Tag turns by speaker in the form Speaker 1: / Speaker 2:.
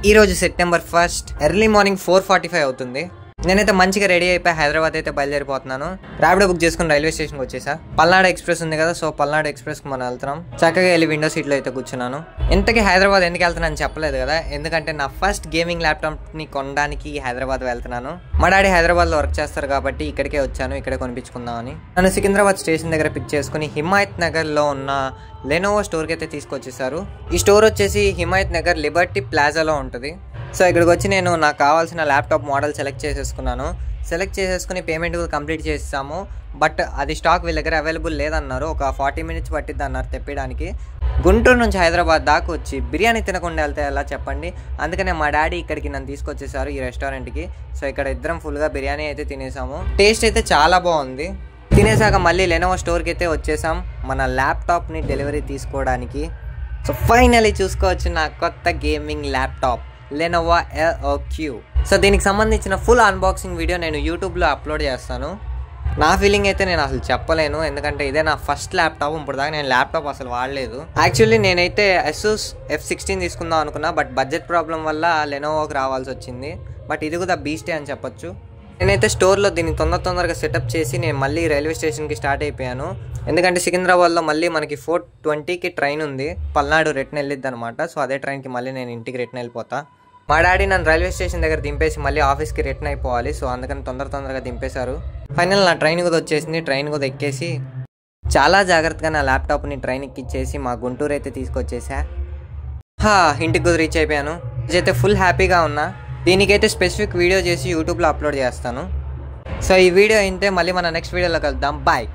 Speaker 1: ఈ రోజు September 1 early morning 4:45 అవుతుంది. నేనైతే మంచిగా రెడీ అయిపోయి హైదరాబాద్ అయితే బయలుదేరిపోతున్నాను. ర్యాపిడో బుక్ చేసుకుని రైల్వే స్టేషన్కి వచ్చేసా. పల్నాడు ఎక్స్ప్రెస్ ఉంది కదా, సో పల్నాడు ఎక్స్ప్రెస్కి మనం వెళ్తున్నాం. చక్కగా వెళ్ళి విండో సీట్లో అయితే కూర్చున్నాను. ఇంతకీ హైదరాబాద్ ఎందుకు వెళ్తున్నాను చెప్పలేదు కదా, ఎందుకంటే నా ఫస్ట్ గేమింగ్ ల్యాప్టాప్ని కొనడానికి హైదరాబాద్ వెళ్తున్నాను. మా డాడీ హైదరాబాద్లో వర్క్ చేస్తారు కాబట్టి ఇక్కడికే వచ్చాను, ఇక్కడే కొనిపించుకుందామని. నన్ను సికింద్రాబాద్ స్టేషన్ దగ్గర పిక్ చేసుకుని హిమాయత్ నగర్లో ఉన్న లెనోవో స్టోర్కి అయితే తీసుకొచ్చేసారు. ఈ స్టోర్ వచ్చేసి హిమాయత్ నగర్ లిబర్టీ ప్లాజాలో ఉంటుంది. సో ఇక్కడికి వచ్చి నేను నాకు కావాల్సిన ల్యాప్టాప్ మోడల్ సెలెక్ట్ చేసేసుకున్నాను. సెలెక్ట్ చేసేసుకుని పేమెంట్ కంప్లీట్ చేసాము. బట్ అది స్టాక్ వీళ్ళ దగ్గర అవైలబుల్ లేదన్నారు. ఒక 40 మినిట్స్ పట్టిద్ది అన్నారు తెప్పడానికి. గుంటూరు నుంచి హైదరాబాద్ దాకా వచ్చి బిర్యానీ తినకుండా వెళ్తే ఎలా చెప్పండి. అందుకనే మా డాడీ ఇక్కడికి నన్ను తీసుకొచ్చేసారు ఈ రెస్టారెంట్కి. సో ఇక్కడ ఇద్దరం ఫుల్గా బిర్యానీ అయితే తినేసాము. టేస్ట్ అయితే చాలా బాగుంది. తినేసాక మళ్ళీ లెనోవో స్టోర్కి అయితే వచ్చేసాం మన ల్యాప్టాప్ని డెలివరీ తీసుకోవడానికి. సో ఫైనలీ చూసుకోవచ్చు నా కొత్త gaming laptop Lenovo LOQ. So దీనికి సంబంధించిన ఫుల్ అన్బాక్సింగ్ వీడియో నేను యూట్యూబ్లో అప్లోడ్ చేస్తాను. నా ఫీలింగ్ అయితే నేను అసలు చెప్పలేను, ఎందుకంటే ఇదే నా ఫస్ట్ ల్యాప్టాప్. ఇప్పుడు దాకా నేను ల్యాప్టాప్ అసలు వాడలేదు. యాక్చువల్లీ నేనైతే Asus F16 తీసుకుందాం అనుకున్నా, బట్ బడ్జెట్ ప్రాబ్లం వల్ల లెనోవోకి రావాల్సి వచ్చింది. బట్ ఇది కూడా బీస్టే అని చెప్పొచ్చు. నేనైతే స్టోర్లో దీన్ని తొందరగా సెటప్ చేసి నేను మళ్ళీ రైల్వే స్టేషన్కి స్టార్ట్ అయిపోయాను. ఎందుకంటే సికింద్రాబాద్లో మళ్ళీ మనకి 4:20కి ట్రైన్ ఉంది, పల్నాడు రిటర్న్ వెళ్ళిద్ది అనమాట. సో అదే ట్రైన్కి మళ్ళీ నేను ఇంటికి రిటర్న్ వెళ్ళిపోతా. మా డాడీ నన్ను రైల్వే స్టేషన్ దగ్గర దింపేసి మళ్ళీ ఆఫీస్కి రిటర్న్ అయిపోవాలి. సో అందుకని తొందరగా దింపేశారు. ఫైనల్ నా ట్రైన్ కూడా వచ్చేసింది. ట్రైన్ కూడా ఎక్కేసి చాలా జాగ్రత్తగా నా ల్యాప్టాప్ని ట్రైన్ ఎక్కిచ్చేసి మా గుంటూరు అయితే తీసుకొచ్చేసా. ఇంటికి కూడా రీచ్ అయిపోయాను. అయితే ఫుల్ హ్యాపీగా ఉన్నా. దీనికైతే స్పెసిఫిక్ వీడియో చేసి యూట్యూబ్లో అప్లోడ్ చేస్తాను. సో ఈ వీడియో అయితే మళ్ళీ మన నెక్స్ట్ వీడియోలో కలుద్దాం. బాయ్.